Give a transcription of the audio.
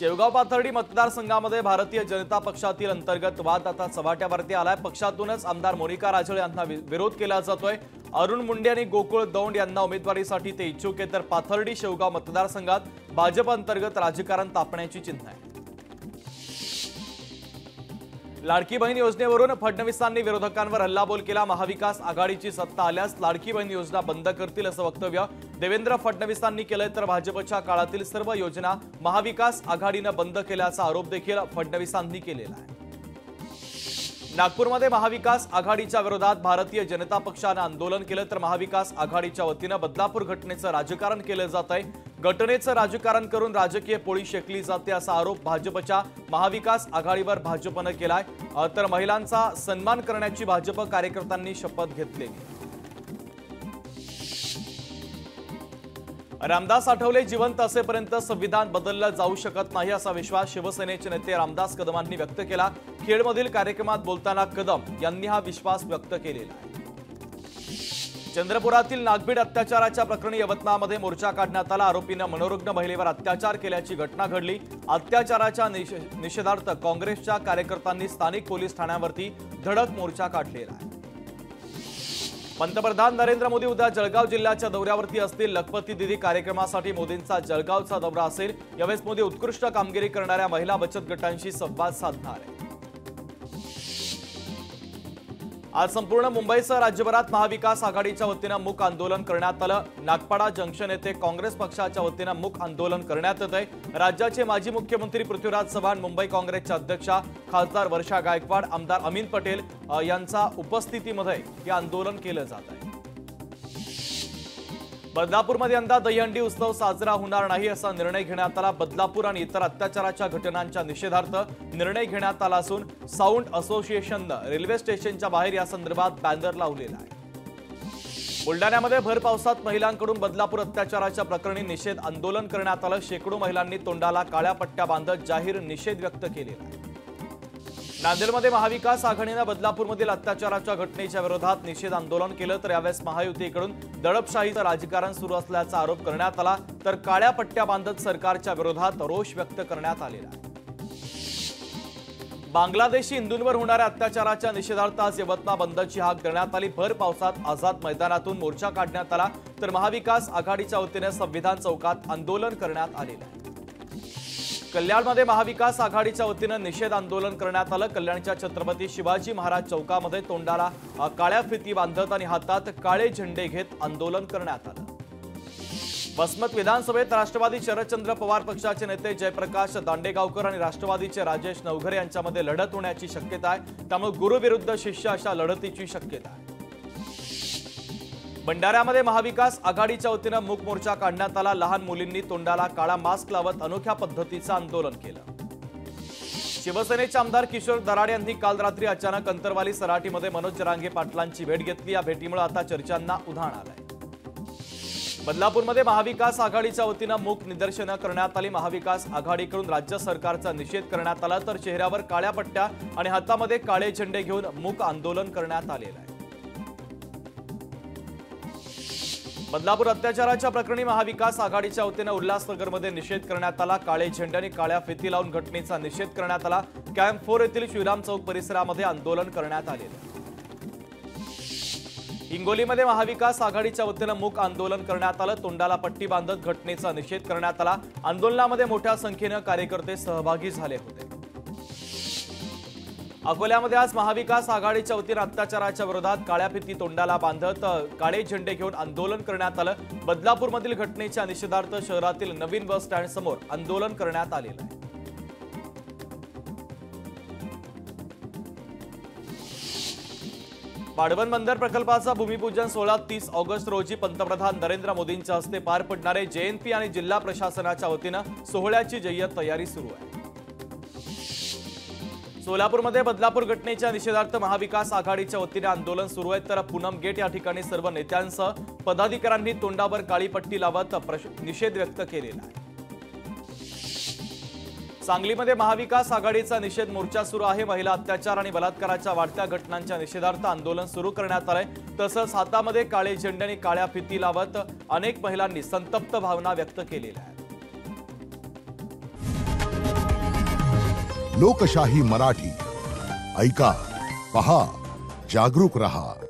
शेवगाव पाथर्डी मतदारसंघामध्ये भारतीय जनता पक्षातील अंतर्गत वाद आता चव्हाट्यावरती आलाय। पक्षातूनच आमदार मोनिका राजळे यांना विरोध केला जातोय। अरुण मुंडे आणि गोकुळ दौंड यांना उमेदवारीसाठी ते इच्छुक आहेत, तर पाथर्डी शेवगाव मतदारसंघात भाजप अंतर्गत राजकारण तापण्याची चिन्ह आहे। लाडकी बहीण योजनेवरून फडणवीसांनी विरोधकांवर हल्लाबोल केला। महाविकास आघाडीची सत्ता आल्यास लाडकी बहीण योजना बंद करतील असं वक्तव्य देवेंद्र फडणवीसांनी केलंय, तर भाजपच्या काळातील सर्व योजना महाविकास आघाडीनं बंद केल्याचा आरोप देखील फडणवीसांनी केलेला आहे। नागपूरमध्ये महाविकास आघाडीच्या विरोधात भारतीय जनता पक्षानं आंदोलन केलं, तर महाविकास आघाडीच्या वतीनं बदलापूर घटनेचं राजकारण केलं जात आहे। घटनेचं राजकारण करून राजकीय पोळी शेकली जाते असा आरोप भाजपच्या महाविकास आघाडीवर भाजपनं केलाय, तर महिलांचा सन्मान करण्याची भाजप कार्यकर्त्यांनी शपथ घेतली। रामदास आठवले जिवंत असेपर्यंत संविधान बदललं जाऊ शकत नाही असा विश्वास शिवसेनेचे नेते रामदास कदमांनी व्यक्त केला। खेडमधील कार्यक्रमात बोलताना कदम यांनी हा विश्वास व्यक्त केलेला आहे। चंद्रपुरातील नागभीड अत्याचाराच्या प्रकरणी यवतमाळमध्ये मोर्चा काढण्यात आला। आरोपीनं मनोरुग्ण महिलेवर अत्याचार केल्याची घटना घडली। अत्याचाराच्या निषेधार्थ काँग्रेसच्या कार्यकर्त्यांनी स्थानिक पोलीस ठाण्यावरती धडक मोर्चा काढलेला आहे। पंतप्रधान नरेंद्र मोदी उद्या जळगाव जिल्ह्याच्या दौऱ्यावरती असतील। लखपती दिदी कार्यक्रमासाठी मोदींचा जळगावचा दौरा असेल। यावेळेस मोदी उत्कृष्ट कामगिरी करणाऱ्या महिला बचत गटांशी संवाद साधणार आहेत। आज संपूर्ण मुंबईसह राज्यभरात महाविकास आघाडीच्या वतीनं मूक आंदोलन करण्यात आलं। नागपाडा जंक्शन येथे काँग्रेस पक्षाच्या वतीनं मूक आंदोलन करण्यात येत आहे। राज्याचे माजी मुख्यमंत्री पृथ्वीराज चव्हाण, मुंबई काँग्रेसच्या अध्यक्षा खासदार वर्षा गायकवाड, आमदार अमीन पटेल यांच्या उपस्थितीमध्ये हे आंदोलन केलं जात आहे। बदलापूरमध्ये यंदा दहीहंडी उत्सव साजरा होणार नाही असा निर्णय घेण्यात आला। बदलापूर आणि इतर अत्याचाराच्या घटनांच्या निषेधार्थ निर्णय घेण्यात आला असून साऊंड असोसिएशननं रेल्वे स्टेशनच्या बाहेर या संदर्भात बॅनर लावलेला आहे। बुलढाण्यामध्ये भर पावसात महिलांकडून बदलापूर अत्याचाराच्या प्रकरणी निषेध आंदोलन करण्यात आलं। शेकडो महिलांनी तोंडाला काळ्या पट्ट्या बांधत जाहीर निषेध व्यक्त केलेला आहे। नांदेडमध्ये महाविकास आघाडीने बदलापूरमधील अत्याचाराच्या घटनेच्या विरोधात निषेध आंदोलन केलं, तर यावेळेस महायुतीकडून दडपशाहीचं राजकारण सुरू असल्याचा आरोप करण्यात आला, तर काळ्या पट्ट्या बांधत सरकारच्या विरोधात रोष व्यक्त करण्यात आलेला आहे। बांगलादेशी हिंदूंवर होणाऱ्या अत्याचाराच्या निषेधार्थ आज यवतमाळ बंदची हाक देण्यात आली। भर पावसात आझाद मैदानातून मोर्चा काढण्यात आला, तर महाविकास आघाडीच्या वतीने संविधान चौकात आंदोलन करण्यात आलेलं आहे। कल्याणमध्ये महाविकास आघाडीच्या वतीनं निषेध आंदोलन करण्यात आलं। कल्याणच्या छत्रपती शिवाजी महाराज चौकामध्ये तोंडाला काळ्या फिती बांधत आणि हातात काळे झेंडे घेत आंदोलन करण्यात आलं। वसमत विधानसभेत राष्ट्रवादी शरदचंद्र पवार पक्षाचे नेते जयप्रकाश दांडेगावकर आणि राष्ट्रवादीचे राजेश नवघरे यांच्यामध्ये लढत होण्याची शक्यता आहे, त्यामुळे गुरु विरुद्ध शिष्य अशा लढतीची शक्यता आहे। भंडाऱ्यामध्ये महाविकास आघाडीच्या वतीनं मूक मोर्चा काढण्यात आला। लहान मुलींनी तोंडाला काळा मास्क लावत अनोख्या पद्धतीचं आंदोलन केलं। शिवसेनेचे आमदार किशोर दराडे यांनी काल रात्री अचानक अंतरवाली सराटीमध्ये मनोज जरांगे पाटलांची भेट घेतली। या भेटीमुळे आता चर्चांना उधाण आलंय। बदलापूरमध्ये महाविकास आघाडीच्या वतीनं मूक निदर्शनं करण्यात आली। महाविकास आघाडीकडून राज्य सरकारचा निषेध करण्यात आला, तर चेहऱ्यावर काळ्या पट्ट्या आणि हातामध्ये काळे झेंडे घेऊन मूक आंदोलन करण्यात आलेलं आहे। बदलापूर अत्याचाराच्या प्रकरणी महाविकास आघाडीच्या वतीनं उल्हासनगरमध्ये निषेध करण्यात आला। काळे झेंडे आणि काळ्या फिती लावून घटनेचा निषेध करण्यात आला। कॅम्प 4 येथील श्रीराम चौक परिसरामध्ये आंदोलन करण्यात आलेलं। हिंगोलीमध्ये महाविकास आघाडीच्या वतीनं मूक आंदोलन करण्यात आलं। तोंडाला पट्टी बांधत घटनेचा निषेध करण्यात आला। आंदोलनामध्ये मोठ्या संख्येनं कार्यकर्ते सहभागी झाले होते। अकोल्यामध्ये आज महाविकास आघाडीच्या वतीनं अत्याचाराच्या विरोधात काळ्या फिती तोंडाला बांधत काळे झेंडे घेऊन आंदोलन करण्यात आलं। बदलापूरमधील घटनेच्या निषेधार्थ शहरातील नवीन बस स्टँड समोर आंदोलन करण्यात आलेलं आहे। पाटबंध बंदर प्रकल्पाचा भूमिपूजन सोहळा 30 ऑगस्ट रोजी पंतप्रधान नरेंद्र मोदींच्या हस्ते पार पडणारे। जेएनपी आणि जिल्हा प्रशासनाच्या वतीनं सोहळ्याची जय्यत तयारी सुरू आहे। सोलापूरमध्ये बदलापूर घटनेच्या निषेधार्थ महाविकास आघाडीच्या वतीने आंदोलन सुरू आहे, तर पूनम गेट या ठिकाणी सर्व नेत्यांसह पदाधिकाऱ्यांनी तोंडावर काळी पट्टी लावत निषेध व्यक्त केलेला आहे। सांगलीमध्ये महाविकास आघाडीचा निषेध मोर्चा सुरू आहे। महिला अत्याचार आणि बलात्काराच्या वाढत्या घटनांच्या निषेधार्थ आंदोलन सुरू करण्यात आलंय। तसंच हातामध्ये काळे झेंडे आणि काळ्या फिती लावत अनेक महिलांनी संतप्त भावना व्यक्त केलेल्या आहेत। लोकशाही मराठी ऐका, पहा, जागरूक रहा.